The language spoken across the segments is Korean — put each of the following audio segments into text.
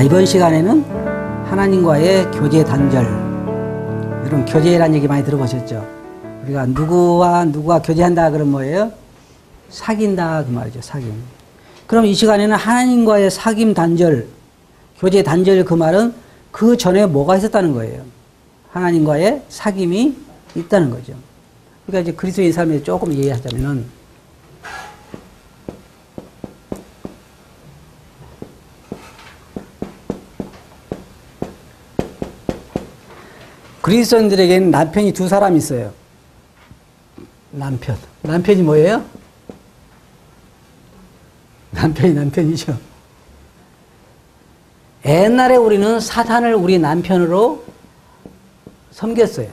자, 이번 시간에는 하나님과의 교제 단절. 여러분, 교제라는 얘기 많이 들어보셨죠? 우리가 누구와 교제한다 그러면 뭐예요? 사귄다 그 말이죠. 사귐. 그럼 이 시간에는 하나님과의 사귐 단절, 교제 단절 그 말은 그 전에 뭐가 있었다는 거예요. 하나님과의 사귐이 있다는 거죠. 그러니까 이제 그리스도인 삶에 조금 얘기하자면은 그리스도인들에게는 남편이 두 사람 있어요. 남편이 뭐예요? 남편이죠. 옛날에 우리는 사탄을 우리 남편으로 섬겼어요.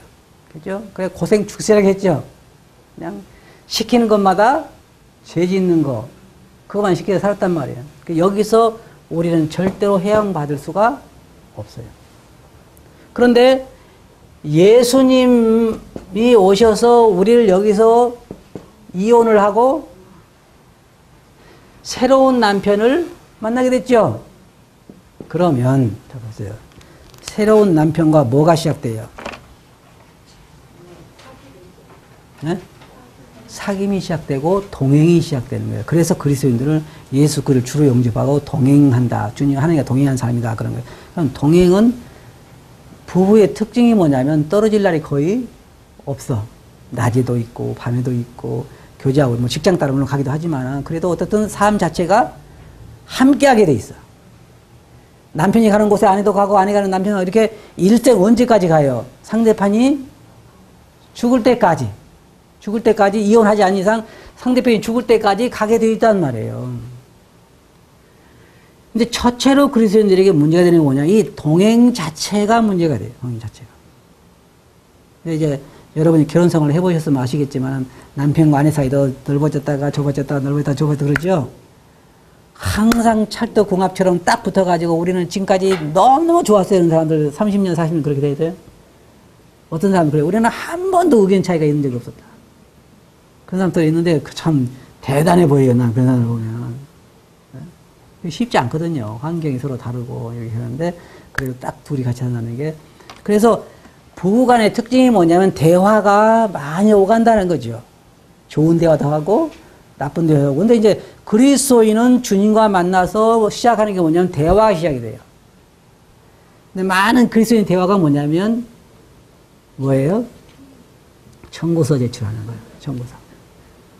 그죠? 그래 고생 죽쓰라고 했죠. 그냥 시키는 것마다 죄 짓는 거, 그것만 시켜서 살았단 말이에요. 여기서 우리는 절대로 해양받을 수가 없어요. 그런데 예수님이 오셔서 우리를 여기서 이혼을 하고 새로운 남편을 만나게 됐죠. 그러면 자 보세요. 새로운 남편과 뭐가 시작돼요? 네? 사귐이 시작되고 동행이 시작되는 거예요. 그래서 그리스도인들은 예수 그를 주로 영접하고 동행한다. 주님 하나님과 동행한 사람이다. 그런 거예요. 그럼 동행은 부부의 특징이 뭐냐면 떨어질 날이 거의 없어. 낮에도 있고 밤에도 있고 교제하고 뭐 직장 따라 물론 가기도 하지만 그래도 어떻든 삶 자체가 함께하게 돼 있어. 남편이 가는 곳에 아내도 가고 아내 가는 남편은 이렇게 일생 언제까지 가요? 상대편이 죽을 때까지 이혼하지 않은 이상 상대편이 죽을 때까지 가게 돼 있단 말이에요. 근데 첫째로 그리스도인들에게 문제가 되는 게 뭐냐? 이 동행 자체가 문제가 돼요. 동행 자체가. 근데 이제 여러분이 결혼 생활을 해보셨으면 아시겠지만 남편과 아내 사이도 넓어졌다가 좁아졌다가 넓어졌다가 좁아졌다가 그러죠? 항상 찰떡궁합처럼 딱 붙어가지고 우리는 지금까지 너무너무 좋았어요. 이런 사람들 30년, 40년 그렇게 돼야 돼요. 어떤 사람은 그래요. 우리는 한 번도 의견 차이가 있는 적이 없었다. 그런 사람도 있는데 참 대단해 보여요. 난 그런 사람을 보면. 쉽지 않거든요. 환경이 서로 다르고 이렇게 하는데 그래도 딱 둘이 같이 한다는 게. 그래서 부부 간의 특징이 뭐냐면 대화가 많이 오간다는 거죠. 좋은 대화도 하고 나쁜 대화도 하고. 근데 이제 그리스도인은 주님과 만나서 시작하는 게 뭐냐면 대화가 시작이 돼요. 근데 많은 그리스도인 대화가 뭐냐면 뭐예요? 청구서 제출하는 거예요. 청구서.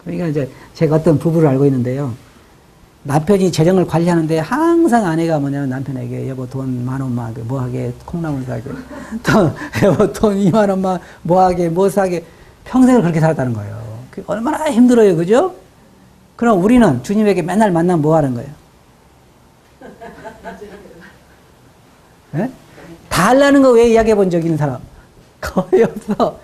그러니까 이제 제가 어떤 부부를 알고 있는데요. 남편이 재정을 관리하는데 항상 아내가 뭐냐면 남편에게 여보 돈 10,000원만 뭐하게 콩나물 사게 또 여보 돈 20,000원만 뭐하게 뭐 사게 평생을 그렇게 살았다는 거예요. 얼마나 힘들어요. 그죠? 그럼 우리는 주님에게 맨날 만나면 뭐 하는 거예요? 네? 다 하려는 거 왜 이야기해 본 적 있는 사람? 거의 없어.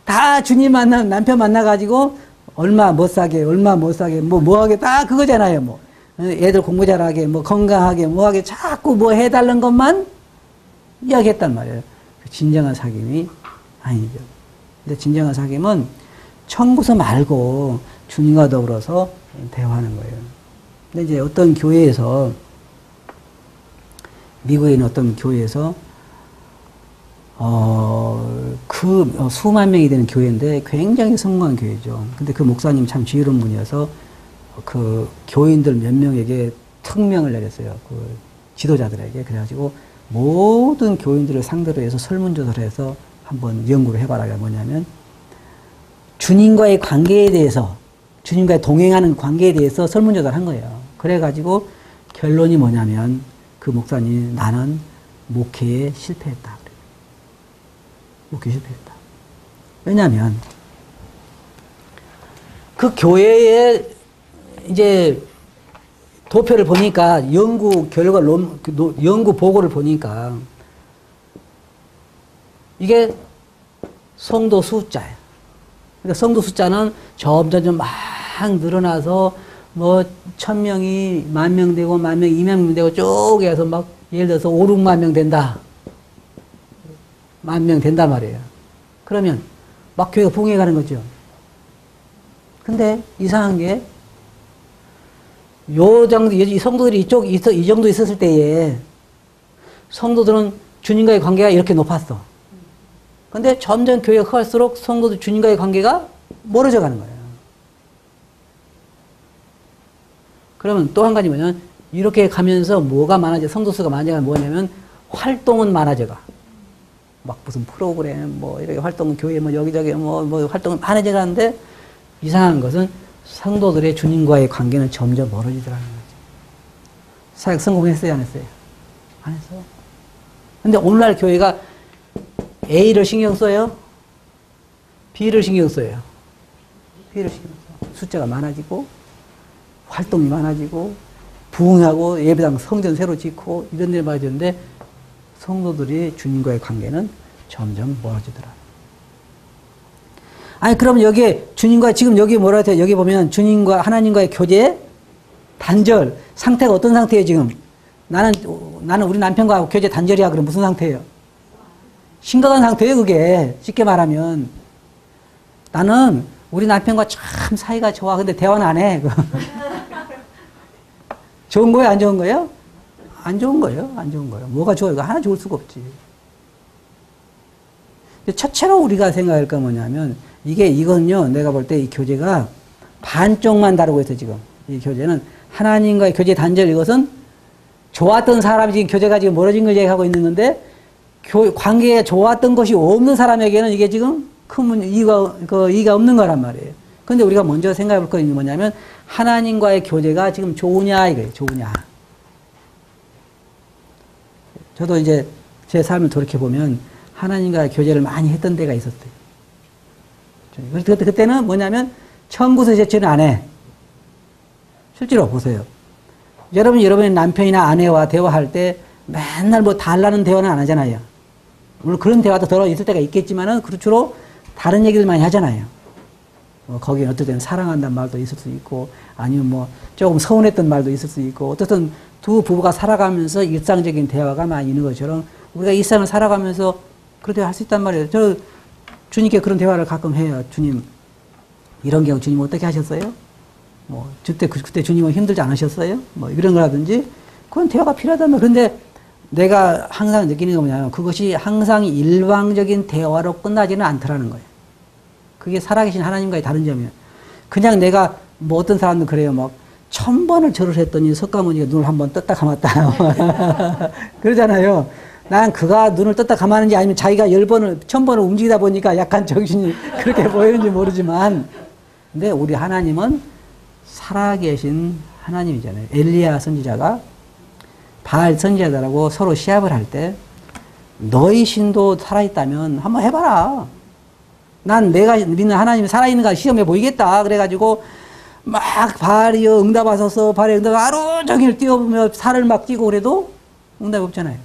다 주님 만나면 남편 만나가지고 얼마 못 사게 뭐 하게 다 그거잖아요. 뭐 애들 공부 잘하게 뭐 건강하게 뭐 하게 자꾸 뭐 해달라는 것만 이야기했단 말이에요. 진정한 사귐이 아니죠. 근데 진정한 사귐은 청구서 말고 주님과 더불어서 대화하는 거예요. 근데 이제 어떤 교회에서 미국에 있는 어떤 교회에서 수만 명이 되는 교회인데 굉장히 성공한 교회죠. 근데 그 목사님 참 지혜로운 분이어서 그 교인들 몇 명에게 특명을 내렸어요. 그 지도자들에게. 그래가지고 모든 교인들을 상대로 해서 설문조사를 해서 한번 연구를 해봐라. 뭐냐면 주님과의 관계에 대해서 주님과의 동행하는 관계에 대해서 설문조사를 한 거예요. 그래가지고 결론이 뭐냐면 그 목사님이 나는 목회에 실패했다. 목회에 실패했다. 왜냐하면 그 교회에 이제 도표를 보니까 연구 결과 연구 보고를 보니까 이게 성도 숫자예요. 그러니까 성도 숫자는 점점 막 늘어나서 뭐 1,000명이 10,000명 되고 10,000명 20,000명 되고 쭉 해서 막 예를 들어서 5, 6만 명 된다. 10,000명 된단 말이에요. 그러면 막 교회가 부흥해 가는 거죠. 근데 이상한 게 요 정도, 이 성도들이 이 정도 있었을 때에 성도들은 주님과의 관계가 이렇게 높았어. 근데 점점 교회가 커갈수록 성도들 주님과의 관계가 멀어져 가는 거예요. 그러면 또 한 가지 뭐냐면 이렇게 가면서 뭐가 많아져, 성도 수가 많아져가 뭐냐면 활동은 많아져가. 막 무슨 프로그램, 뭐 이렇게 활동, 교회 뭐 여기저기 뭐 활동은 많아져 가는데 이상한 것은 성도들의 주님과의 관계는 점점 멀어지더라는 거죠. 사역 성공했어요, 안 했어요? 안 했어. 근데 오늘날 교회가 A를 신경 써요? B를 신경 써요? B를 신경 써. 숫자가 많아지고, 활동이 많아지고, 부흥하고, 예배당 성전 새로 짓고, 이런 일 많아지는데, 성도들이 주님과의 관계는 점점 멀어지더라. 아니, 그럼 여기에 주님과, 지금 여기 뭐라 해요? 여기 보면 주님과 하나님과의 교제, 단절, 상태가 어떤 상태예요, 지금? 나는 우리 남편과 교제 단절이야. 그럼 무슨 상태예요? 심각한 상태예요, 그게. 쉽게 말하면. 나는 우리 남편과 참 사이가 좋아. 근데 대화는 안 해. 좋은 거예요, 안 좋은 거예요? 안 좋은 거예요, 안 좋은 거예요. 뭐가 좋아요? 이거 하나 좋을 수가 없지. 첫째로 우리가 생각할 건 뭐냐면, 이건요, 내가 볼 때 이 교제가 반쪽만 다루고 있어, 지금. 이 교제는 하나님과의 교제 단절, 이것은 좋았던 사람이 지금 교제가 지금 멀어진 걸 얘기하고 있는 건데, 관계에 좋았던 것이 없는 사람에게는 이게 지금 큰 이의가 없는 거란 말이에요. 근데 우리가 먼저 생각해 볼 것은 뭐냐면, 하나님과의 교제가 지금 좋으냐, 이거예요. 좋으냐. 저도 이제 제 삶을 돌이켜보면, 하나님과의 교제를 많이 했던 때가 있었어요. 그때는 뭐냐면, 청구서 제출은 안 해. 실제로 보세요. 여러분의 남편이나 아내와 대화할 때 맨날 뭐 달라는 대화는 안 하잖아요. 물론 그런 대화도 들어 있을 때가 있겠지만은 주로 다른 얘기를 많이 하잖아요. 거기에 어떨 때는 사랑한다는 말도 있을 수 있고, 아니면 뭐 조금 서운했던 말도 있을 수 있고, 어떻든 두 부부가 살아가면서 일상적인 대화가 많이 있는 것처럼 우리가 일상을 살아가면서 그런 대화 할 수 있단 말이에요. 저 주님께 그런 대화를 가끔 해요. 주님, 이런 경우 주님 어떻게 하셨어요? 뭐 그때 주님은 힘들지 않으셨어요? 뭐 이런 거라든지 그건 대화가 필요하단 말이에요. 그런데 내가 항상 느끼는 게 뭐냐면 그것이 항상 일방적인 대화로 끝나지는 않더라는 거예요. 그게 살아계신 하나님과의 다른 점이에요. 그냥 내가 뭐 어떤 사람도 그래요. 막 1000번을 절을 했더니 석가모니가 눈을 한번 떴다 감았다. 그러잖아요. 난 그가 눈을 떴다 감았는지 아니면 자기가 1000번을 움직이다 보니까 약간 정신이 그렇게 보이는지 모르지만, 근데 우리 하나님은 살아계신 하나님이잖아요. 엘리야 선지자가 바알 선지자들하고 서로 시합을 할 때 너희 신도 살아있다면 한번 해봐라. 난 내가 믿는 하나님이 살아있는가 시험해 보이겠다. 그래가지고 막 바알이여 응답하소서, 바알이 응답 하루 종일 뛰어보며 살을 막 뛰고 그래도 응답이 없잖아요.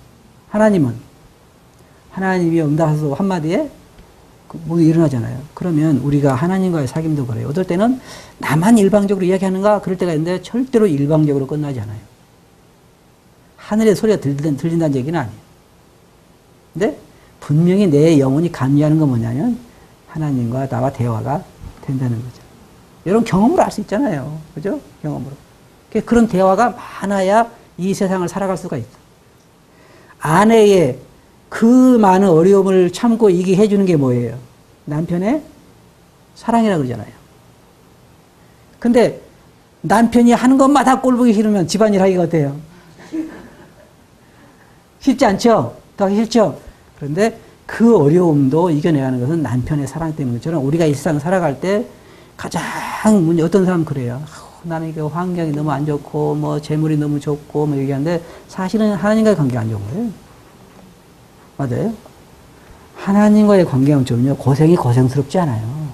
하나님이 응답하소서 한마디에 뭐 일어나잖아요. 그러면 우리가 하나님과의 사귐도 그래요. 어떨 때는 나만 일방적으로 이야기하는가 그럴 때가 있는데 절대로 일방적으로 끝나지 않아요. 하늘의 소리가 들린다는 얘기는 아니에요. 근데 분명히 내 영혼이 감지하는 건 뭐냐면 하나님과 나와 대화가 된다는 거죠. 여러분 경험으로 알 수 있잖아요. 그죠? 경험으로. 그런 대화가 많아야 이 세상을 살아갈 수가 있어. 아내의 그 많은 어려움을 참고 이기게 해주는 게 뭐예요? 남편의 사랑이라고 그러잖아요. 근데 남편이 하는 것마다 꼴보기 싫으면 집안일 하기가 어때요? 쉽지 않죠? 더 싫죠? 그런데 그 어려움도 이겨내가는 것은 남편의 사랑 때문이처럼 우리가 이 세상 살아갈 때 가장 어떤 사람은 그래요. 나는 이게 환경이 너무 안 좋고 뭐 재물이 너무 좋고 뭐 얘기하는데 사실은 하나님과의 관계가 안 좋은 거예요. 맞아요? 하나님과의 관계는 좀요 고생이 고생스럽지 않아요.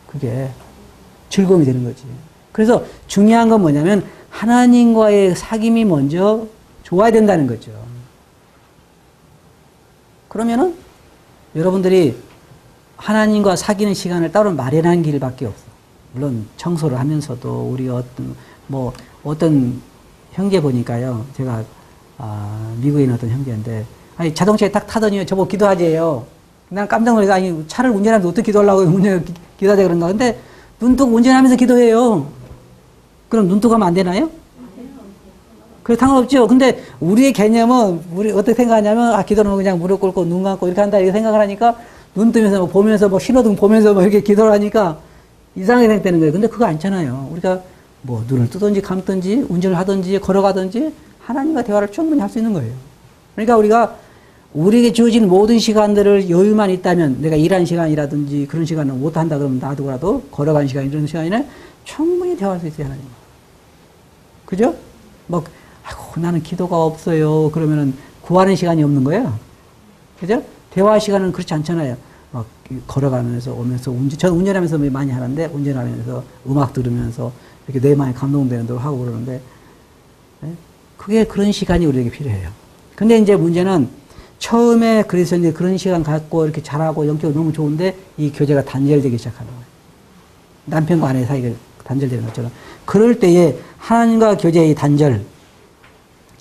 그게 즐거움이 되는 거지. 그래서 중요한 건 뭐냐면 하나님과의 사귐이 먼저 좋아야 된다는 거죠. 그러면은 여러분들이 하나님과 사귀는 시간을 따로 마련하는 길밖에 없어. 물론 청소를 하면서도 우리 어떤 형제 보니까요. 제가 미국에 있는 어떤 형제인데 아니 자동차에 딱 타더니 저보고 기도하재요. 난 깜짝 놀라서 아니 차를 운전하면서 어떻게 기도하려고 기도하자 그런가. 근데 눈 뜨고 운전하면서 기도해요. 그럼 눈 뜨고 하면 안 되나요? 그래, 상관없죠. 근데 우리의 개념은, 우리 어떻게 생각하냐면, 아, 기도는 그냥 무릎 꿇고 눈 감고 이렇게 한다, 이렇게 생각을 하니까, 눈 뜨면서 뭐 보면서 뭐 신호등 보면서 뭐 이렇게 기도를 하니까 이상하게 생각되는 거예요. 근데 그거 않잖아요. 우리가 뭐 눈을 뜨든지 감든지 운전을 하든지 걸어가든지 하나님과 대화를 충분히 할 수 있는 거예요. 그러니까 우리가 우리에게 주어진 모든 시간들을 여유만 있다면 내가 일하는 시간이라든지 그런 시간을 못 한다 그러면 놔두고라도 걸어가는 시간 이런 시간에는 충분히 대화할 수 있어요, 하나님. 그죠? 뭐, 아이고, 나는 기도가 없어요. 그러면은 구하는 시간이 없는 거예요. 그죠? 대화 시간은 그렇지 않잖아요. 막 걸어가면서 오면서 저는 운전하면서 많이 하는데 운전하면서 음악 들으면서 이렇게 내 마음이 감동되는 대로 하고 그러는데 네? 그게 그런 시간이 우리에게 필요해요. 근데 이제 문제는 처음에 그래서 이제 그런 시간 갖고 이렇게 잘하고 영적으로 너무 좋은데 이 교제가 단절되기 시작하는 거예요. 남편과 아내 사이가 단절되는 것처럼. 그럴 때에 하나님과 교제의 단절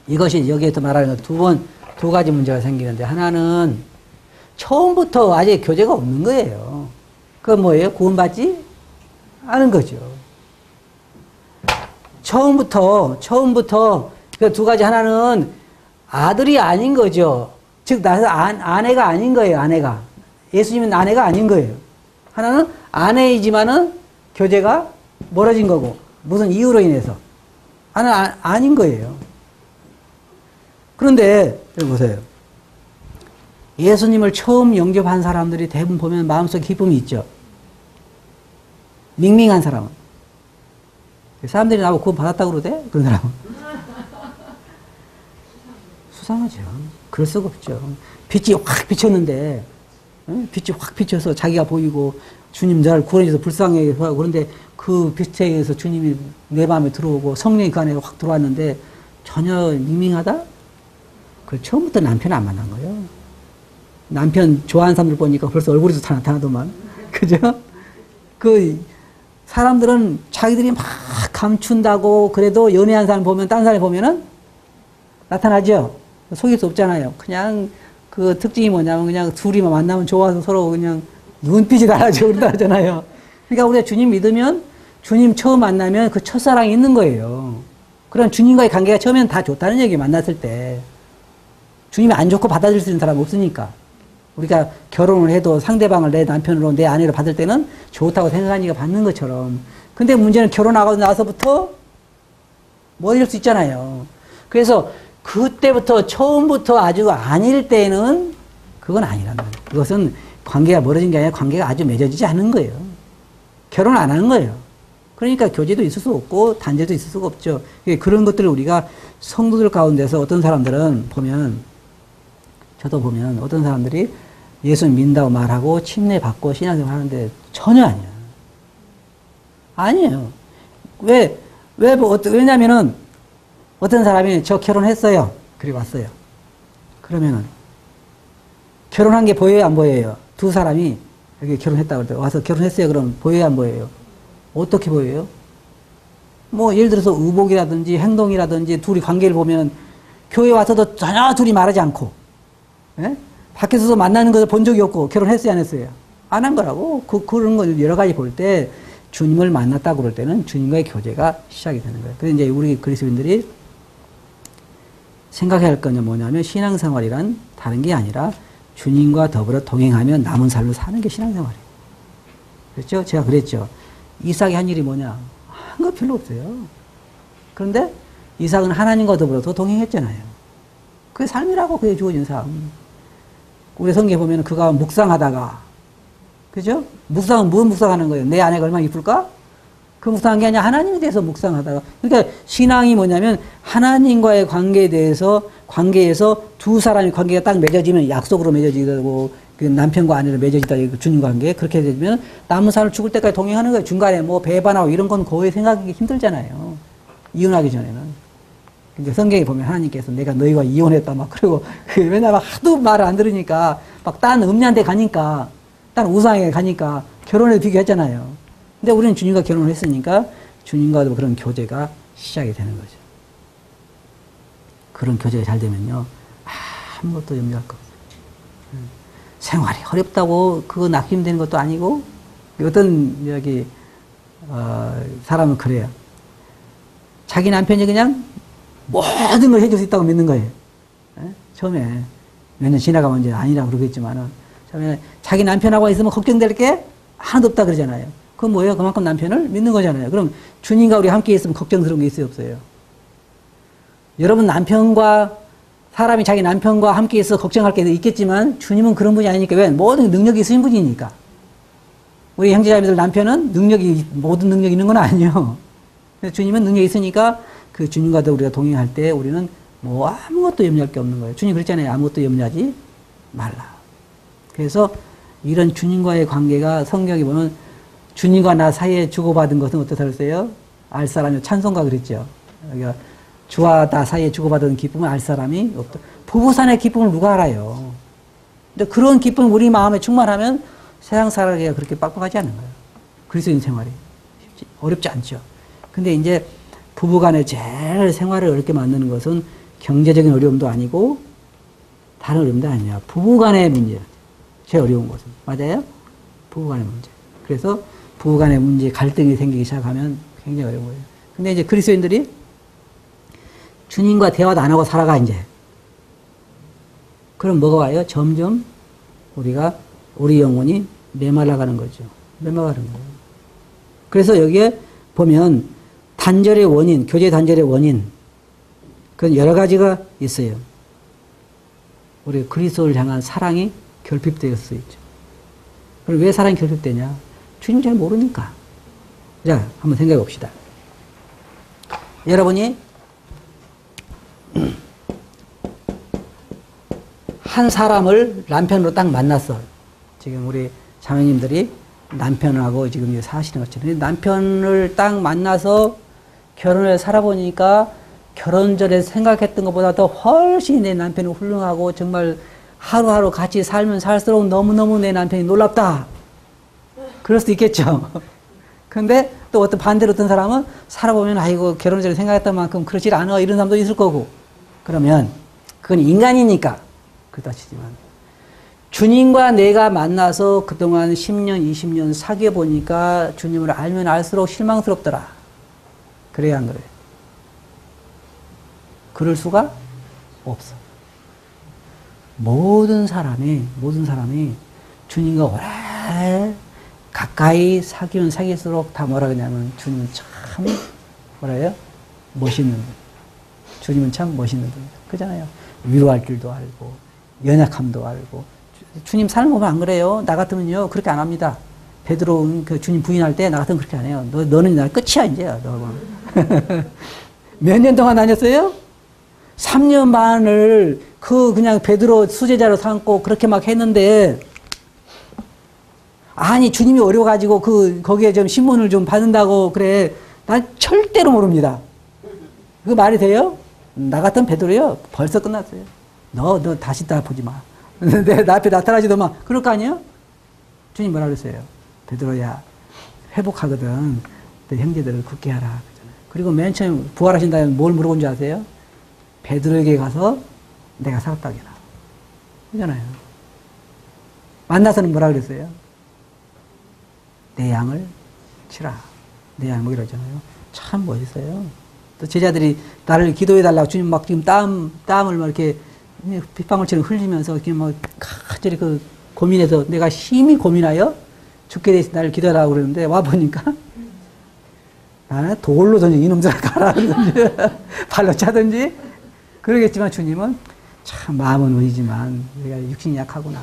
이것이 여기에서 말하는 두 가지 문제가 생기는데 하나는 처음부터 아직 교제가 없는 거예요. 그건 뭐예요? 구원받지 않은 거죠. 처음부터 그 두 가지 하나는 아들이 아닌 거죠. 즉 아내가 아닌 거예요. 아내가 예수님은 아내가 아닌 거예요. 하나는 아내이지만은 교제가 멀어진 거고 무슨 이유로 인해서 하나는 아닌 거예요. 그런데 여기 보세요. 예수님을 처음 영접한 사람들이 대부분 보면 마음속에 기쁨이 있죠. 밍밍한 사람은. 사람들이 나보고 구원 받았다고 그러대? 그런 사람은. 수상하죠. 그럴 수가 없죠. 빛이 확 비쳤는데, 빛이 확 비쳐서 자기가 보이고, 주님 나를 구원해줘서 불쌍하게 하고, 그런데 그 빛에 의해서 주님이 내 마음에 들어오고, 성령이 그 안에 확 들어왔는데, 전혀 밍밍하다? 그걸 처음부터 남편을 안 만난 거예요. 남편 좋아하는 사람들 보니까 벌써 얼굴에서 다 나타나더만. 그죠? 그, 사람들은 자기들이 막 감춘다고 그래도 연애한 사람 보면, 딴 사람 보면은 나타나죠? 속일 수 없잖아요. 그냥 그 특징이 뭐냐면 그냥 둘이 만나면 좋아서 서로 그냥 눈빛이 달라지고 그러잖아요. 그러니까 우리가 주님 믿으면 주님 처음 만나면 그 첫사랑이 있는 거예요. 그럼 주님과의 관계가 처음에는 다 좋다는 얘기 만났을 때. 주님이 안 좋고 받아들일 수 있는 사람은 없으니까. 우리가 결혼을 해도 상대방을 내 남편으로 내 아내로 받을 때는 좋다고 생각하니까 받는 것처럼. 근데 문제는 결혼하고 나서부터 뭐 이럴 수 있잖아요. 그래서 그때부터 처음부터 아주 아닐 때는 그건 아니란 말이에요. 그것은 관계가 멀어진 게 아니라 관계가 아주 맺어지지 않은 거예요. 결혼 안 하는 거예요. 그러니까 교제도 있을 수 없고 단절도 있을 수가 없죠. 그런 것들을 우리가 성도들 가운데서 어떤 사람들은 보면 저도 보면 어떤 사람들이 예수 믿는다고 말하고 침례받고 신앙생활 하는데 전혀 아니야. 아니에요. 왜냐면은 어떤 사람이 저 결혼했어요. 그리고 왔어요. 그러면은 결혼한 게 보여요, 안 보여요? 두 사람이 여기 결혼했다고 할 때 와서 결혼했어요. 그럼 보여요, 안 보여요? 어떻게 보여요? 뭐 예를 들어서 의복이라든지 행동이라든지 둘이 관계를 보면 교회 와서도 전혀 둘이 말하지 않고 예? 밖에서도 만나는 거 본 적이 없고 결혼했어요, 안 했어요? 안 한 거라고. 그런 걸 여러 가지 볼 때 주님을 만났다고 그럴 때는 주님과의 교제가 시작이 되는 거예요. 그래서 이제 우리 그리스도인들이 생각해야 할 건 뭐냐면 신앙생활이란 다른 게 아니라 주님과 더불어 동행하며 남은 삶을 사는 게 신앙생활이에요. 그렇죠? 제가 그랬죠. 이삭이 한 일이 뭐냐? 한 거 별로 없어요. 그런데 이삭은 하나님과 더불어 더 동행했잖아요. 그게 삶이라고 그게 주어진 삶. 우리 성경에 보면 그가 묵상하다가 그죠? 묵상은 무엇 묵상하는 거예요? 내 아내가 얼마나 이쁠까? 그 묵상한 게 아니라 하나님에 대해서 묵상하다가. 그러니까 신앙이 뭐냐면 하나님과의 관계에서 두 사람의 관계가 딱 맺어지면 약속으로 맺어지고 그 남편과 아내로 맺어지다 주님과 관계 그렇게 되면 남은 삶을 죽을 때까지 동행하는 거예요. 중간에 뭐 배반하고 이런 건 거의 생각하기 힘들잖아요. 이혼하기 전에는. 근데 성경에 보면 하나님께서 내가 너희와 이혼했다 막 그러고 왜냐면 하도 말을 안 들으니까 막 딴 음녀한테 가니까 딴 우상에 가니까 결혼에 비교했잖아요. 근데 우리는 주님과 결혼을 했으니까 주님과도 그런 교제가 시작이 되는 거죠. 그런 교제가 잘 되면요. 아무것도 염려할 거 없어요. 생활이 어렵다고 그거 낙심되는 것도 아니고 어떤 사람은 그래요. 자기 남편이 그냥 모든 걸 해줄 수 있다고 믿는 거예요. 예? 처음에 몇 년 지나가면 이제 아니라고 그러겠지만은 처음에 자기 남편하고 있으면 걱정될 게 하나도 없다 그러잖아요. 그건 뭐예요? 그만큼 남편을 믿는 거잖아요. 그럼 주님과 우리 함께 있으면 걱정스러운 게 있어요, 없어요? 여러분 남편과 사람이 자기 남편과 함께 있어 걱정할 게 있겠지만 주님은 그런 분이 아니니까. 왜? 모든 능력이 있으신 분이니까. 우리 형제자매들 남편은 모든 능력이 있는 건 아니에요. 그래서 주님은 능력이 있으니까 그 주님과도 우리가 동행할 때 우리는 뭐 아무것도 염려할 게 없는 거예요. 주님 그랬잖아요. 아무것도 염려하지 말라. 그래서 이런 주님과의 관계가 성경에 보면 주님과 나 사이에 주고받은 것은 어떻다 그랬어요? 알 사람이 찬송가 그랬죠. 그러니까 주와 나 사이에 주고받은 기쁨을 알 사람이 없다. 부부간의 기쁨을 누가 알아요? 근데 그런 기쁨 우리 마음에 충만하면 세상 살아가기가 그렇게 빡빡하지 않은 거예요. 그리스도인 생활이 어렵지 않죠. 근데 이제 부부간에 제일 생활을 어렵게 만드는 것은 경제적인 어려움도 아니고 다른 어려움도 아니야. 부부간의 문제. 제일 어려운 것은. 맞아요? 부부간의 문제. 그래서 부부간의 문제, 갈등이 생기기 시작하면 굉장히 어려운 거예요. 근데 이제 그리스도인들이 주님과 대화도 안 하고 살아가, 이제. 그럼 뭐가 와요? 점점 우리 영혼이 메말라가는 거죠. 메말라가는 거예요. 그래서 여기에 보면 단절의 원인, 교제 단절의 원인, 그건 여러 가지가 있어요. 우리 그리스도를 향한 사랑이 결핍될 수 있죠. 그럼 왜 사랑이 결핍되냐? 주님 잘 모르니까. 자, 한번 생각해 봅시다. 여러분이 한 사람을 남편으로 딱 만났어. 지금 우리 자매님들이 남편하고 지금 사시는 것처럼 남편을 딱 만나서 결혼을 살아보니까 결혼 전에 생각했던 것보다 더 훨씬 내 남편이 훌륭하고 정말 하루하루 같이 살면 살수록 너무너무 내 남편이 놀랍다. 그럴 수도 있겠죠. 근데 또 어떤 반대로 어떤 사람은 살아보면 아이고 결혼 전에 생각했던 만큼 그렇지 않아 이런 사람도 있을 거고. 그러면 그건 인간이니까 그렇다 치지만 주님과 내가 만나서 그동안 10년, 20년 사귀어 보니까 주님을 알면 알수록 실망스럽더라. 그래야 안 그래요? 그럴 수가 없어. 모든 사람이 주님과 오래 가까이 사귀면 사귈수록 다 뭐라 그러냐면 주님은 참 뭐라요? 멋있는 분. 주님은 참 멋있는 분. 그잖아요. 위로할 줄도 알고 연약함도 알고. 주님 삶 보면 안 그래요? 나 같으면요 그렇게 안 합니다. 베드로 그 주님 부인할 때 나 같으면 그렇게 안 해요. 너는 나 끝이야 이제. 몇 년 동안 다녔어요? 3년 반을 그냥 베드로 수제자로 삼고 그렇게 막 했는데 아니 주님이 어려워가지고 거기에 좀 신문을 좀 받는다고 그래. 난 절대로 모릅니다. 그 말이 돼요? 나 같은 베드로요 벌써 끝났어요. 너 다시 다 보지 마. 내 앞에 나타나지도 마. 그럴 거 아니에요? 주님 뭐라 그랬어요? 베드로야 회복하거든 내 형제들을 굳게 하라. 그러잖아요. 그리고 맨 처음 부활하신 다음에 뭘 물어본 줄 아세요? 베드로에게 가서 내가 살았다고 해라. 그러잖아요. 만나서는 뭐라 그랬어요? 내 양을 치라. 내 양 먹이라 그러잖아요. 참 멋있어요. 또 제자들이 나를 기도해달라고 주님 막 지금 땀을 막 이렇게 빗방울처럼 흘리면서 이렇게 막 간절히 고민해서 내가 심히 고민하여 죽게 돼서 나를 기도하라고 그러는데 와보니까 나는 돌로 던져 이놈들아 가라 그러든지 발로 차든지 그러겠지만 주님은 참 마음은 의지만 우리가 육신이 약하구나.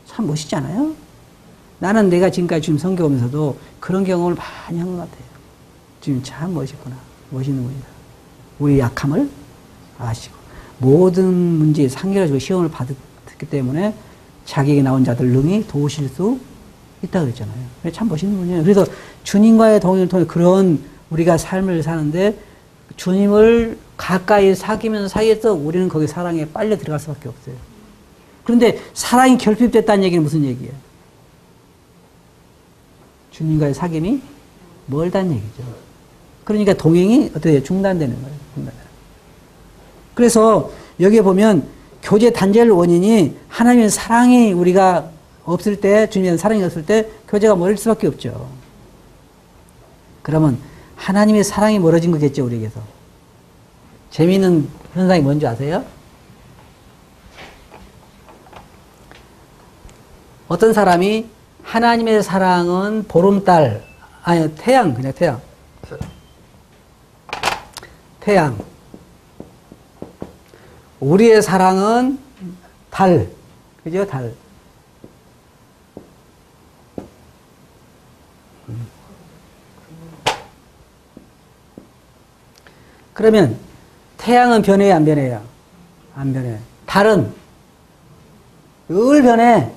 참 멋있지 않아요? 나는 내가 지금까지 주님 섬겨오면서도 그런 경험을 많이 한 것 같아요. 주님 참 멋있구나. 멋있는 분이다. 우리 약함을 아시고 모든 문제에 상결하시고 시험을 받았기 때문에 자기에게 나온 자들 능히 도우실 수 있다고 그랬잖아요. 참 멋있는 분이에요. 그래서 주님과의 동행을 통해 그런 우리가 삶을 사는데 주님을 가까이 사귀면서 사이에서 우리는 거기 사랑에 빨려 들어갈 수밖에 없어요. 그런데 사랑이 결핍됐다는 얘기는 무슨 얘기예요? 주님과의 사귐이 멀다는 얘기죠. 그러니까 동행이 어떻게 중단되는 거예요. 그래서 여기에 보면 교제 단절 원인이 하나님의 사랑이 우리가 없을 때, 주님의 사랑이 없을 때 교제가 멀을 수밖에 없죠. 그러면 하나님의 사랑이 멀어진 거겠죠, 우리에게서. 재미있는 현상이 뭔지 아세요? 어떤 사람이 하나님의 사랑은 보름달, 아니, 태양, 그냥 태양. 태양. 우리의 사랑은 달. 그죠? 달. 그러면 태양은 변해요, 안 변해요? 안 변해. 달은 늘 변해.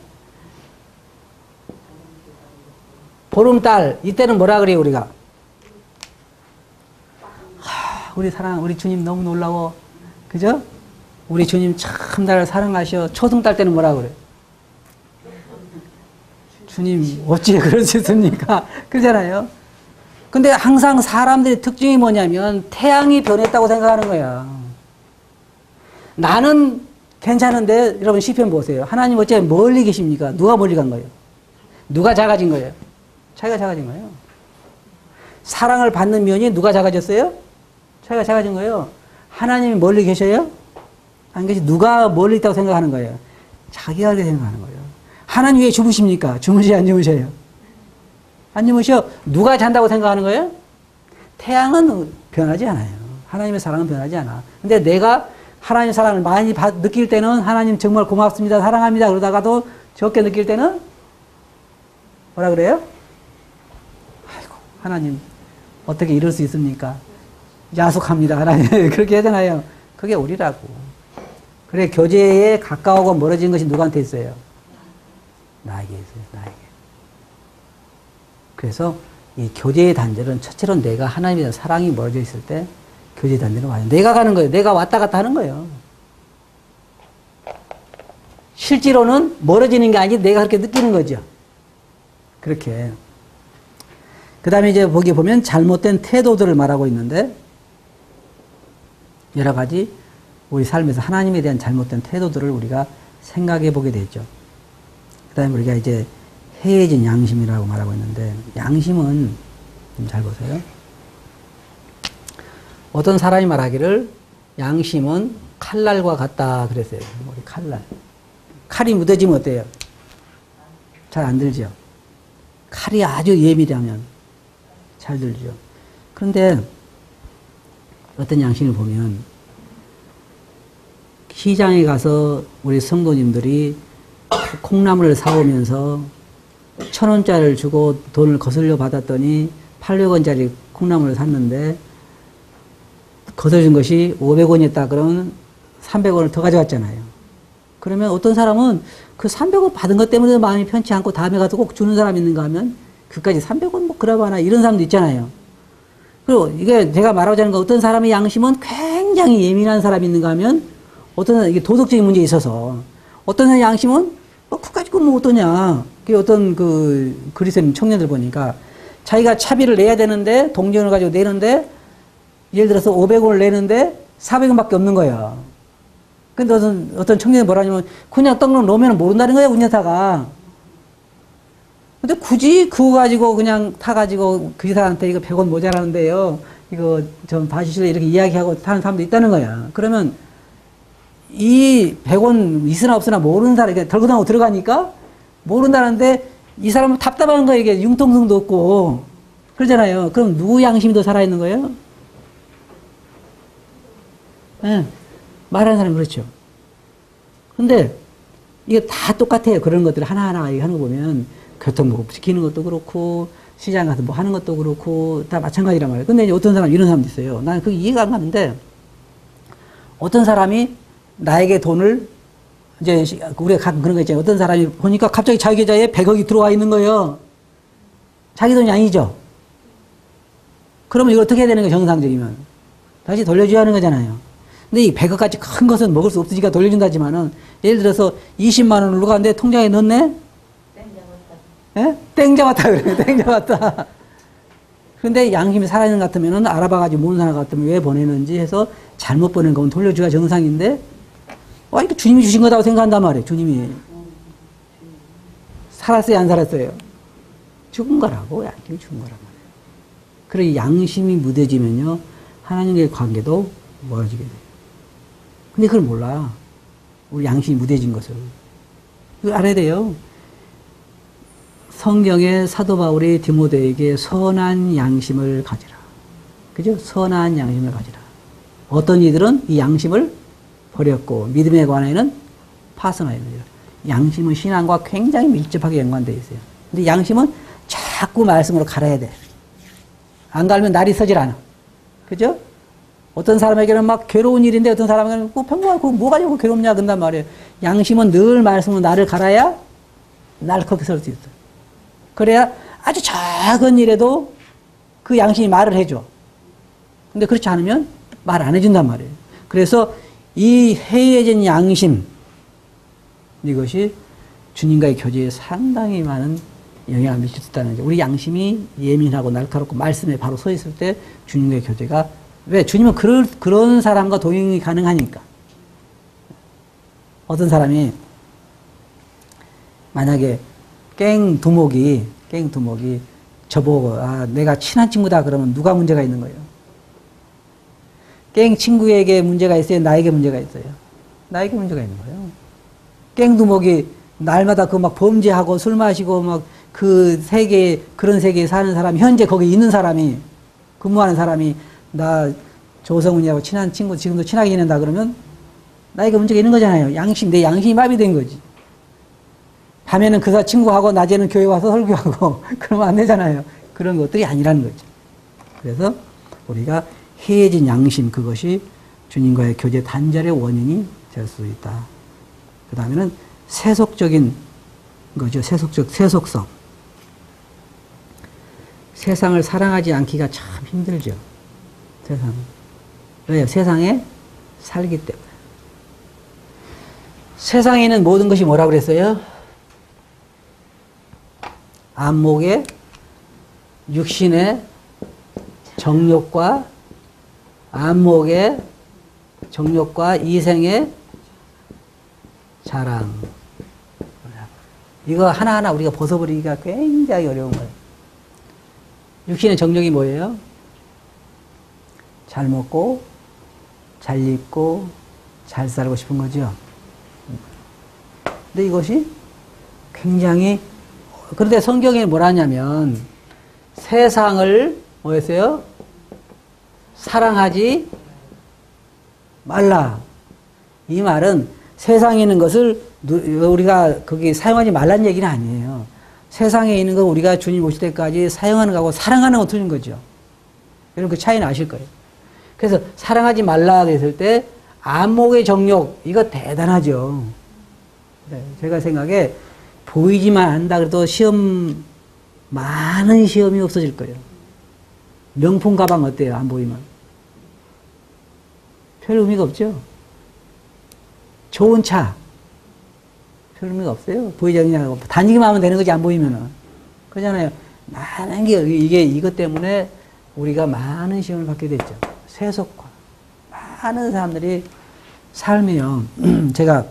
보름달, 이때는 뭐라 그래요, 우리가? 우리 사랑, 우리 주님 너무 놀라워. 그죠? 우리 주님 참 나를 사랑하셔. 초승달 때는 뭐라 그래? 주님, 어찌 그럴 수 있습니까? 그러잖아요. 근데 항상 사람들의 특징이 뭐냐면 태양이 변했다고 생각하는 거야. 나는 괜찮은데, 여러분 시편 보세요. 하나님 어째 멀리 계십니까? 누가 멀리 간 거예요? 누가 작아진 거예요? 자기가 작아진 거예요. 사랑을 받는 면이 누가 작아졌어요? 자기가 작아진 거예요. 하나님이 멀리 계셔요? 안 계시. 누가 멀리 있다고 생각하는 거예요? 자기가 그렇게 생각하는 거예요. 하나님 왜 주무십니까? 주무셔요, 안 주무셔요? 안 주무셔. 누가 잔다고 생각하는 거예요? 태양은 변하지 않아요. 하나님의 사랑은 변하지 않아. 근데 내가 하나님의 사랑을 많이 느낄 때는 하나님 정말 고맙습니다, 사랑합니다 그러다가도 적게 느낄 때는 뭐라 그래요? 아이고, 하나님 어떻게 이럴 수 있습니까? 야속합니다, 하나님. 그렇게 하잖아요. 그게 우리라고. 그래, 교제에 가까우고 멀어진 것이 누구한테 있어요? 나에게 있어요, 나에게. 그래서 이 교제의 단절은 첫째로 내가 하나님에 대한 사랑이 멀어져 있을 때 교제의 단절은 와요. 내가 가는 거예요. 내가 왔다 갔다 하는 거예요. 실제로는 멀어지는 게 아니고 내가 그렇게 느끼는 거죠. 그렇게. 그 다음에 이제 거기 보면 잘못된 태도들을 말하고 있는데 여러 가지 우리 삶에서 하나님에 대한 잘못된 태도들을 우리가 생각해 보게 되죠. 그 다음에 우리가 이제 해해진 양심이라고 말하고 있는데 양심은 좀 잘 보세요. 어떤 사람이 말하기를 양심은 칼날과 같다 그랬어요. 우리 칼날. 칼이 묻어지면 어때요? 잘 안 들죠? 칼이 아주 예민하면 잘 들죠. 그런데 어떤 양심을 보면 시장에 가서 우리 성도님들이 콩나물을 사오면서 1,000원짜리를 주고 돈을 거슬려 받았더니 800원짜리 콩나물을 샀는데 거슬린 것이 500원이었다 그러면 300원을 더 가져왔잖아요. 그러면 어떤 사람은 그 300원 받은 것 때문에 마음이 편치 않고 다음에 가서 꼭 주는 사람 있는가 하면 그까지 300원 뭐 그러봐나 이런 사람도 있잖아요. 그리고 이게 제가 말하자는 건 어떤 사람의 양심은 굉장히 예민한 사람이 있는가 하면 어떤 사람 이게 도덕적인 문제에 있어서 어떤 사람의 양심은 그까지 뭐 어떠냐. 그 어떤 그 그리스도인 청년들 보니까 자기가 차비를 내야 되는데 동전을 가지고 내는데 예를 들어서 500원을 내는데 400원밖에 없는 거야. 근데 어떤 청년이 뭐라냐면 그냥 떡록 놓으면 모른다는 거야, 운전사가. 근데 굳이 그거 가지고 그냥 타가지고 그 기사한테 이거 100원 모자라는데요. 이거 좀 봐주실래? 이렇게 이야기하고 타는 사람도 있다는 거야. 그러면 이 100원 있으나 없으나 모르는 사람, 이렇게 덜고 나오고 들어가니까 모른다는데 이 사람은 답답한 거예요. 이게 융통성도 없고. 그러잖아요. 그럼 누구 양심이 더 살아있는 거예요? 네. 말하는 사람이 그렇죠. 근데 이게 다 똑같아요. 그런 것들 하나하나 하는 거 보면 교통법 지키는 것도 그렇고 시장 가서 뭐 하는 것도 그렇고 다 마찬가지란 말이에요. 근데 이제 어떤 사람 이런 사람도 있어요. 나는 그게 이해가 안 가는데 어떤 사람이 나에게 돈을 이제 우리가 가끔 그런 거 있잖아요. 어떤 사람이 보니까 갑자기 자기 계좌에 100억이 들어와 있는 거예요. 자기 돈이 아니죠. 그러면 이거 어떻게 해야 되는 거예요? 정상적이면 다시 돌려줘야 하는 거잖아요. 근데 이 100억까지 큰 것은 먹을 수 없으니까 돌려준다지만은 예를 들어서 20만 원을 누가 내 통장에 넣네? 예? 땡 잡았다 그래요. 땡 잡았다. 근데 양심이 살아있는 것 같으면은 알아봐가지고 모르는 사람 같으면 왜 보내는지 해서 잘못 보낸 거면 돌려줘야 정상인데 와, 이거 주님이 주신 거다고 생각한단 말이에요. 주님이. 살았어요, 안 살았어요? 죽은 거라고. 양심이 죽은 거란 말이에요. 그리고 양심이 무뎌지면요, 하나님과의 관계도 멀어지게 돼요. 근데 그걸 몰라. 우리 양심이 무뎌진 것을. 이거 알아야 돼요. 성경에 사도 바울이 디모데에게 선한 양심을 가지라. 그죠? 선한 양심을 가지라. 어떤 이들은 이 양심을 버렸고 믿음에 관해는 파선하였느니라. 양심은 신앙과 굉장히 밀접하게 연관되어 있어요. 근데 양심은 자꾸 말씀으로 갈아야 돼. 안 갈면 날이 서질 않아. 그죠? 어떤 사람에게는 막 괴로운 일인데 어떤 사람에게는 평범한 그 뭐 가지고 괴롭냐 그런단 말이에요. 양심은 늘 말씀으로 나를 갈아야 날카롭게 설 수 있어. 그래야 아주 작은 일에도 그 양심이 말을 해줘. 근데 그렇지 않으면 말 안 해준단 말이에요. 그래서 이 해이해진 양심, 이것이 주님과의 교제에 상당히 많은 영향을 미쳤다는 거죠. 우리 양심이 예민하고 날카롭고 말씀에 바로 서 있을 때 주님과의 교제가, 왜? 주님은 그런 사람과 동행이 가능하니까. 어떤 사람이 만약에 깽두목이 저보고 내가 친한 친구다 그러면 누가 문제가 있는 거예요? 깽 친구에게 문제가 있어요? 나에게 문제가 있어요? 나에게 문제가 있는 거예요. 깽두목이 날마다 그 막 범죄하고 술 마시고 막 그 세계, 그런 세계에 사는 사람이, 현재 거기 있는 사람이, 근무하는 사람이 나 조성훈이하고 친한 친구 지금도 친하게 지낸다 그러면 나에게 문제가 있는 거잖아요. 내 양심이 마비된 거지. 밤에는 그 친구하고 낮에는 교회 와서 설교하고 그러면 안 되잖아요. 그런 것들이 아니라는 거죠. 그래서 우리가 해해진 양심, 그것이 주님과의 교제 단절의 원인이 될 수 있다. 그 다음에는 세속적인 거죠. 세속성. 세상을 사랑하지 않기가 참 힘들죠. 왜요? 세상에 살기 때문에. 세상에는 모든 것이 뭐라고 그랬어요? 안목의, 육신의 정욕과, 안목의 정욕과 이생의 자랑. 이거 하나하나 우리가 벗어버리기가 굉장히 어려운 거예요. 육신의 정욕이 뭐예요? 잘 먹고, 잘 입고, 잘 살고 싶은 거죠. 근데 이것이 굉장히, 그런데 성경에 뭐라 하냐면, 세상을, 뭐였어요? 사랑하지 말라. 이 말은 세상에 있는 것을 우리가 거기 사용하지 말라는 얘기는 아니에요. 세상에 있는 거 우리가 주님 오실 때까지 사용하는 거하고 사랑하는 거 틀린 거죠. 여러분 그 차이는 아실 거예요. 그래서 사랑하지 말라 했을 때 안목의 정욕, 이거 대단하죠. 네, 제가 생각에 보이지만 한다 그래도 많은 시험이 없어질 거예요. 명품 가방 어때요? 안 보이면. 별 의미가 없죠. 좋은 차. 별 의미가 없어요. 보이지 않냐고. 다니기만 하면 되는 거지, 안 보이면은. 그러잖아요. 많은 게, 이것 때문에 우리가 많은 시험을 받게 됐죠. 세속화. 많은 사람들이 삶이요. 제가,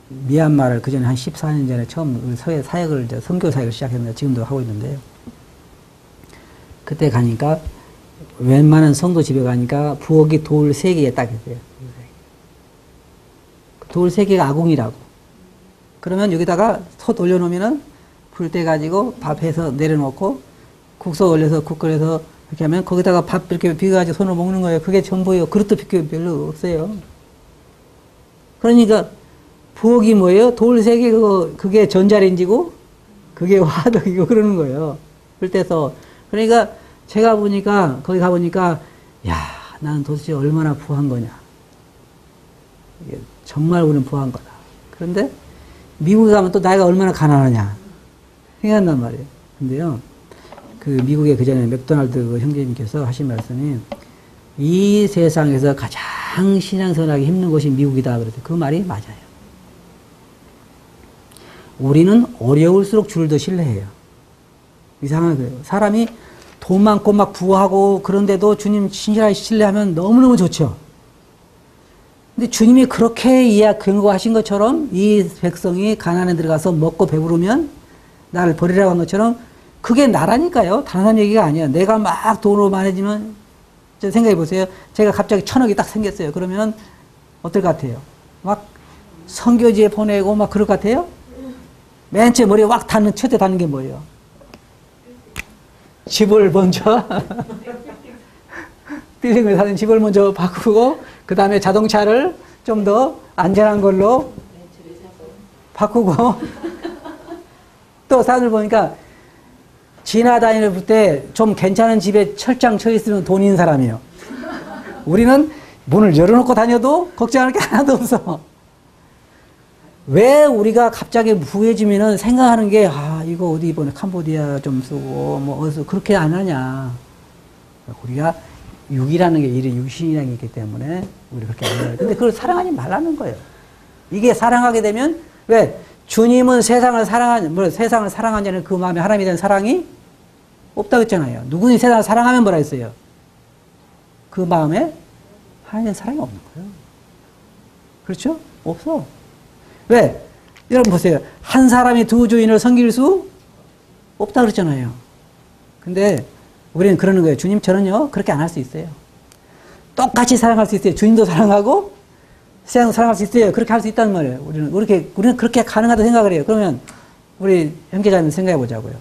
미얀마를 그 전에 한 14년 전에 처음 사역을, 선교 사역을 시작했는데 지금도 하고 있는데요. 그때 가니까 웬만한 성도 집에 가니까 부엌이 돌 3개에 딱 있어요. 돌 3개가 아궁이라고. 그러면 여기다가 솥 올려놓으면은 불 때 가지고 밥해서 내려놓고 국수 올려서 국 끓여서 이렇게 하면 거기다가 밥 이렇게 비벼가지고 손으로 먹는 거예요. 그게 전부예요. 그릇도 별로 없어요. 그러니까 부엌이 뭐예요? 돌 3개 그게 전자레인지고 그게 화덕이고 그러는 거예요. 그때서 그러니까 제가 보니까 거기 가보니까 야, 나는 도대체 얼마나 부한 거냐. 이게 정말 우리는 부한 거다. 그런데 미국에 가면 또 나이가 얼마나 가난하냐 생각난단 말이에요. 근데요, 그 미국의 그 전에 맥도날드 그 형제님께서 하신 말씀이 이 세상에서 가장 신앙생활하기 힘든 곳이 미국이다 그랬어요. 그 말이 맞아요. 우리는 어려울수록 주를 더 신뢰해요. 이상한 거예요. 사람이 돈 많고 막 부하고 그런데도 주님 신실하게 신뢰하면 너무너무 좋죠. 근데 주님이 그렇게 경고하신 것처럼 이 백성이 가나안에 들어가서 먹고 배부르면 나를 버리라고 한 것처럼 그게 나라니까요. 다른 사람 얘기가 아니야. 내가 막 돈으로 많아지면 생각해 보세요. 제가 갑자기 1,000억이 딱 생겼어요. 그러면 어떨 것 같아요? 막 선교지에 보내고 막 그럴 것 같아요? 맨 처음 머리에 왁 닿는, 첫째 닿는 게 뭐예요? 집을 먼저, 빌딩을 사는 집을 먼저 바꾸고, 그 다음에 자동차를 좀 더 안전한 걸로 바꾸고, 또 사람들 보니까 지나다니는 때 좀 괜찮은 집에 철장 쳐 있으면 돈 있는 사람이에요. 우리는 문을 열어놓고 다녀도 걱정할 게 하나도 없어. 왜 우리가 갑자기 부해지면은 생각하는 게, 아, 이거 어디 이번에 캄보디아 좀 쓰고, 뭐, 어디서 그렇게 안 하냐. 우리가 육이라는 게, 이래 육신이라는 게 있기 때문에, 우리 그렇게 안 해요. 근데 그걸 사랑하지 말라는 거예요. 이게 사랑하게 되면, 왜? 주님은 세상을 사랑한 자는 그 마음에 하나님에 대한 사랑이 없다고 했잖아요. 누구니 세상을 사랑하면 뭐라 했어요? 그 마음에 하나님에 대한 사랑이 없는 거예요. 그렇죠? 없어. 왜? 여러분 보세요. 한 사람이 두 주인을 섬길 수 없다 그랬잖아요. 근데 우리는 그러는 거예요. 주님, 저는요, 그렇게 안 할 수 있어요. 똑같이 사랑할 수 있어요. 주님도 사랑하고, 세상도 사랑할 수 있어요. 그렇게 할 수 있다는 말이에요. 우리는 그렇게 가능하다고 생각을 해요. 그러면, 우리 형제자매 생각해 보자고요.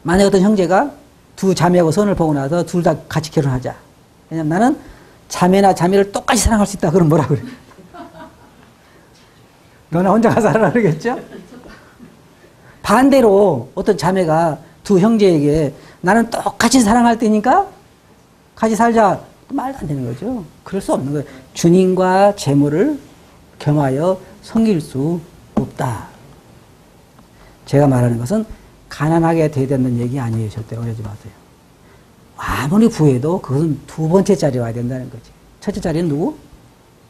만약 어떤 형제가 두 자매하고 선을 보고 나서 둘 다 같이 결혼하자. 왜냐면 나는 자매나 자매를 똑같이 사랑할 수 있다. 그럼 뭐라 그래요? 너나 혼자 가서 하라 그러겠죠? 반대로 어떤 자매가 두 형제에게 나는 똑같이 사랑할 테니까 같이 살자. 말도 안 되는 거죠. 그럴 수 없는 거예요. 주님과 재물을 겸하여 섬길 수 없다. 제가 말하는 것은 가난하게 돼야 된다는 얘기 아니에요. 절대 오해하지 마세요. 아무리 부해도 그것은 두 번째 자리에 와야 된다는 거지. 첫째 자리는 누구?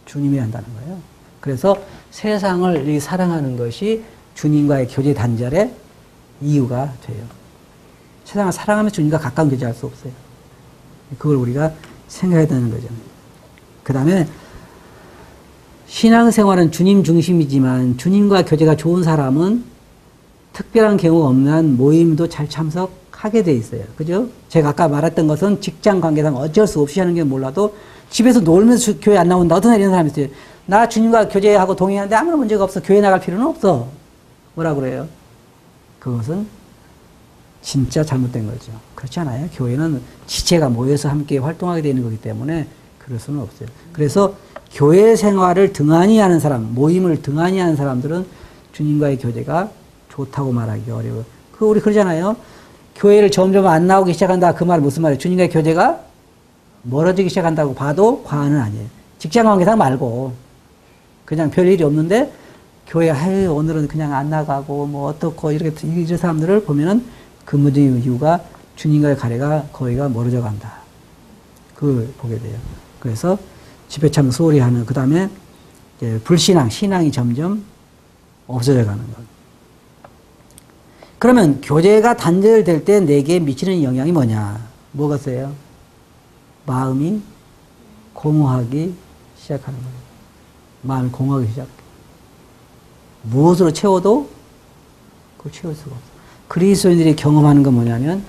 주님이 한다는 거예요. 그래서 세상을 사랑하는 것이 주님과의 교제 단절의 이유가 돼요. 세상을 사랑하면 주님과 가까운 교제할 수 없어요. 그걸 우리가 생각해야 되는 거죠. 그 다음에 신앙생활은 주님 중심이지만 주님과 교제가 좋은 사람은 특별한 경우 없는 한 모임도 잘 참석하게 돼 있어요. 그죠? 제가 아까 말했던 것은 직장 관계상 어쩔 수 없이 하는 게 몰라도 집에서 놀면서 교회 안 나온다. 어떤 이런 사람이 있어요. 나 주님과 교제하고 동행하는데 아무런 문제가 없어. 교회 나갈 필요는 없어. 뭐라 그래요? 그것은 진짜 잘못된 거죠. 그렇지 않아요? 교회는 지체가 모여서 함께 활동하게 되는 거기 때문에 그럴 수는 없어요. 그래서 교회 생활을 등한히 하는 사람, 모임을 등한히 하는 사람들은 주님과의 교제가 좋다고 말하기 어려워요. 우리 그러잖아요. 교회를 점점 안 나오기 시작한다. 그 말은 무슨 말이에요? 주님과의 교제가 멀어지기 시작한다고 봐도 과언은 아니에요. 직장 관계상 말고 그냥 별 일이 없는데 교회 오늘은 그냥 안 나가고 뭐 어떻고 이렇게 이런 사람들을 보면은 근본적인 이유가 주님과의 거리가 멀어져 간다. 그걸 보게 돼요. 그래서 집에 참 소홀히 하는, 그 다음에 불신앙, 신앙이 점점 없어져 가는 것. 그러면 교제가 단절될 때 내게 미치는 영향이 뭐냐? 뭐겠어요? 마음이 공허하기 시작하는 거예요. 마음이 공허하기 시작해. 무엇으로 채워도 그걸 채울 수가 없어요. 그리스도인들이 경험하는 건 뭐냐면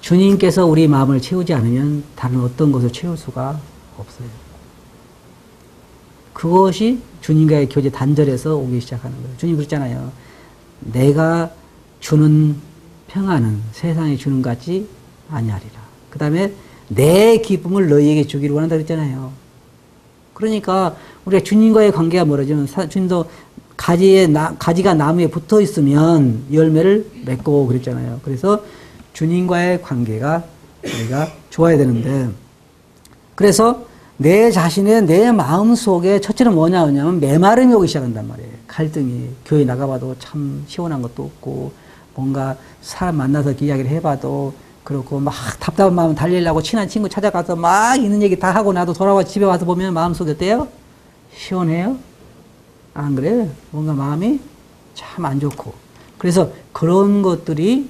주님께서 우리 마음을 채우지 않으면 다른 어떤 것을 채울 수가 없어요. 그것이 주님과의 교제 단절에서 오기 시작하는 거예요. 주님 그랬잖아요. 내가 주는 평안은 세상에 주는 것 같지 아니하리라. 그 다음에 내 기쁨을 너희에게 주기를 원한다 그랬잖아요. 그러니까 우리가 주님과의 관계가 멀어지면 주님도 가지가 나무에 붙어 있으면 열매를 맺고 그랬잖아요. 그래서 주님과의 관계가 우리가 좋아야 되는데, 그래서 내 마음 속에 첫째는 뭐냐면 메마름이 오기 시작한단 말이에요. 갈등이. 교회 나가봐도 참 시원한 것도 없고, 뭔가 사람 만나서 이야기를 해봐도 그렇고, 막 답답한 마음 달리려고 친한 친구 찾아가서 막 있는 얘기 다 하고 나도 돌아와 집에 와서 보면 마음속이 어때요? 시원해요? 안 그래요? 뭔가 마음이 참 안 좋고. 그래서 그런 것들이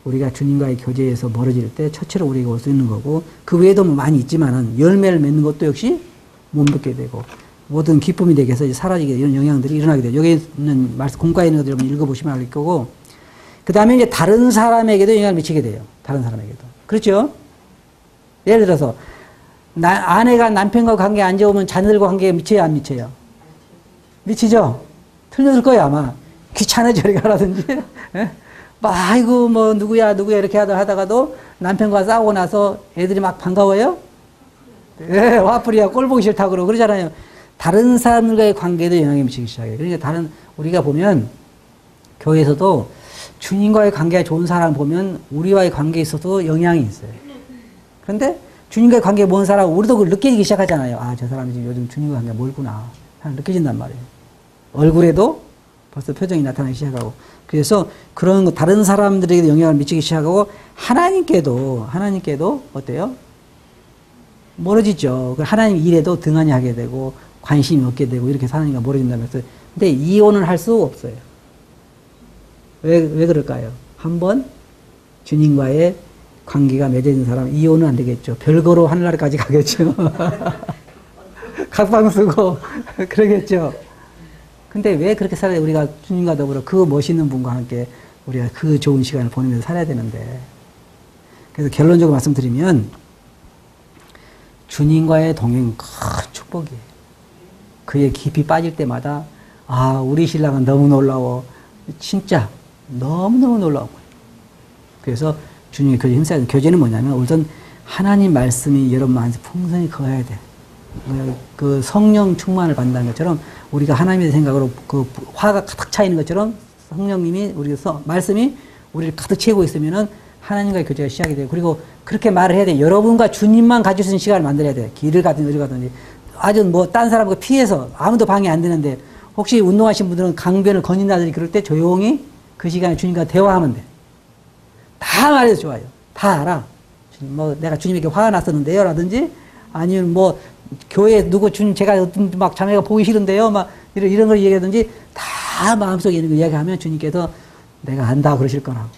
우리가 주님과의 교제에서 멀어질 때 첫째로 우리가 올 수 있는 거고, 그 외에도 많이 있지만은 열매를 맺는 것도 역시 못 맺게 되고, 모든 기쁨이 되게 해서 사라지게 이런 영향들이 일어나게 돼요. 여기 있는 말씀, 공과에 있는 것들 여러분 읽어보시면 알 거고, 그 다음에 이제 다른 사람에게도 영향을 미치게 돼요. 다른 사람에게도. 그렇죠? 예를 들어서 아내가 남편과 관계 안 좋으면 자녀들과 관계에 미쳐요, 안 미쳐요? 미치죠? 틀렸을 거예요, 아마. 귀찮아 저리 가라든지. 예? 막 아이고 뭐 누구야 이렇게 하다가도 남편과 싸우고 나서 애들이 막 반가워요? 예, 화풀이야 꼴 보기 싫다고 그러고 그러잖아요. 다른 사람들과의 관계에도 영향을 미치기 시작해요. 그러니까 우리가 보면 교회에서도 주님과의 관계가 좋은 사람 보면 우리와의 관계에 있어도 영향이 있어요. 그런데 주님과의 관계가 먼 사람, 우리도 그걸 느끼기 시작하잖아요. 아, 저 사람이 지금 요즘 주님과 관계가 멀구나. 느껴진단 말이에요. 얼굴에도 벌써 표정이 나타나기 시작하고. 그래서 그런 거 다른 사람들에게도 영향을 미치기 시작하고 하나님께도 어때요? 멀어지죠. 하나님 일에도 등한히 하게 되고 관심이 없게 되고 이렇게 하나님과 멀어진다면서. 근데 이혼을 할 수 없어요. 왜 그럴까요? 한번 주님과의 관계가 맺어진 사람은 이혼은 안 되겠죠. 별거로 하늘나라까지 가겠죠. 각방 쓰고 그러겠죠. 근데 왜 그렇게 살아야 돼? 우리가 주님과 더불어 그 멋있는 분과 함께 우리가 그 좋은 시간을 보내면서 살아야 되는데. 그래서 결론적으로 말씀드리면 주님과의 동행은 큰 축복이에요. 그에 깊이 빠질 때마다 아, 우리 신랑은 너무 놀라워. 진짜 너무너무 놀라운 거예요. 그래서 주님의 교제 힘써야 돼. 교제는 뭐냐면 우선 하나님 말씀이 여러분 안에서 풍성히 거해야 돼. 그 성령 충만을 받는다는 것처럼 우리가 하나님의 생각으로 그 화가 가득 차 있는 것처럼 성령님이 우리가 말씀이 우리를 가득 채우고 있으면은 하나님과의 교제가 시작이 돼요. 그리고 그렇게 말을 해야 돼. 여러분과 주님만 가질 수 있는 시간을 만들어야 돼. 길을 가든지 어디 가든지. 아주 뭐 딴 사람과 피해서 아무도 방해 안 되는데 혹시 운동하신 분들은 강변을 거닌다든지 그럴 때 조용히 그 시간에 주님과 대화하면 돼. 다 말해도 좋아요. 다 알아. 뭐 내가 주님에게 화가 났었는데요 라든지 아니면 뭐 교회 누구 주님 제가 막 자매가 보기 싫은데요 막 이런 걸 얘기하든지 다 마음속에 있는 거 이야기하면 주님께서 내가 안다 그러실 거라고.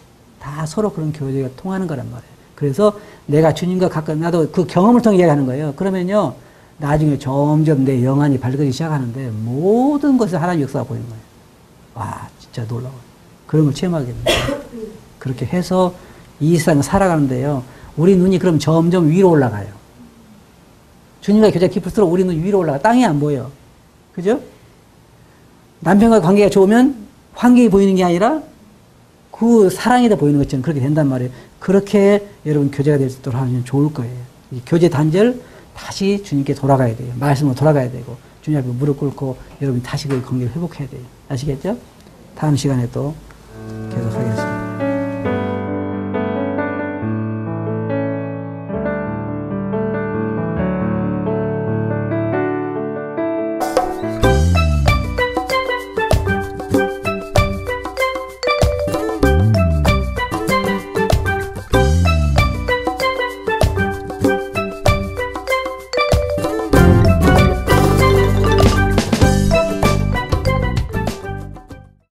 다 서로 그런 교제가 통하는 거란 말이에요. 그래서 내가 주님과 가까이 나도 그 경험을 통해 이야기하는 거예요. 그러면요 나중에 점점 내 영안이 밝아지기 시작하는데 모든 것에 하나님 역사가 보이는 거예요. 와 진짜 놀라워요. 그런 걸 체험하게 됩니다. 그렇게 해서 이 세상을 살아가는데요. 우리 눈이 그럼 점점 위로 올라가요. 주님과 교제가 깊을수록 우리 눈이 위로 올라가. 땅이 안 보여. 그죠? 남편과 관계가 좋으면 환경이 보이는 게 아니라 그 사랑이 더 보이는 것처럼 그렇게 된단 말이에요. 그렇게 여러분 교제가 될 수 있도록 하면 좋을 거예요. 이 교제 단절 다시 주님께 돌아가야 돼요. 말씀으로 돌아가야 되고 주님 앞에 무릎 꿇고 여러분이 다시 그 관계를 회복해야 돼요. 아시겠죠? 다음 시간에 또 계속